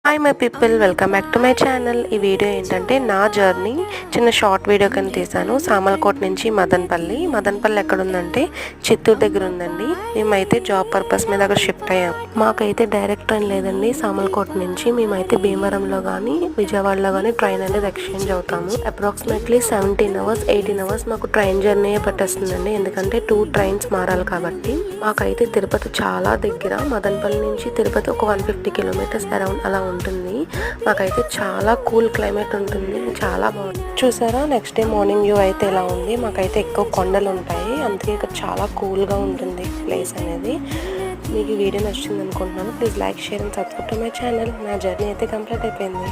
Hi my people, welcome back to my channel. ఈ video ఏంటంటే నా జర్నీ చిన్న షార్ట్ వీడియో కింద తీసాను. సామర్లకోట నుంచి మదనపల్లి ఎక్కడ ఉందంటే చిత్తూరు దగ్గర ఉందండి. మేమైతే జాబ్ పర్పస్ మీద అక్కడ షిఫ్ట్ అయ్యాం. మాకైతే డైరెక్ట్ ట్రైన్ లేదండి. సామర్లకోట నుంచి మేమైతే భీమవరంలో కానీ విజయవాడలో కానీ ట్రైన్ అనేది ఎక్స్చేంజ్ అవుతాము. అప్రాక్సిమేట్లీ 17 అవర్స్ 18 అవర్స్ మాకు ట్రైన్ జర్నీ పట్టేస్తుందండి. ఎందుకంటే 2 ట్రైన్స్ మారాలి కాబట్టి. మాకైతే తిరుపతి చాలా దగ్గర. మదనపల్లి నుంచి తిరుపతి ఒక 150 కిలోమీటర్స్ అరౌండ్ అలా ఉంటుంది. మాకైతే చాలా కూల్ క్లైమేట్ ఉంటుంది, చాలా బాగుంది. చూసారా, నెక్స్ట్ డే మార్నింగ్ వ్యూ అయితే ఎలా ఉంది. మాకైతే ఎక్కువ కొండలు ఉంటాయి, అందుకే ఇక్కడ చాలా కూల్గా ఉంటుంది ప్లేస్ అనేది. మీకు ఈ వీడియో నచ్చింది అనుకుంటున్నాను. Please like, share and subscribe to my channel. నా జర్నీ అయితే కంప్లీట్ అయిపోయింది.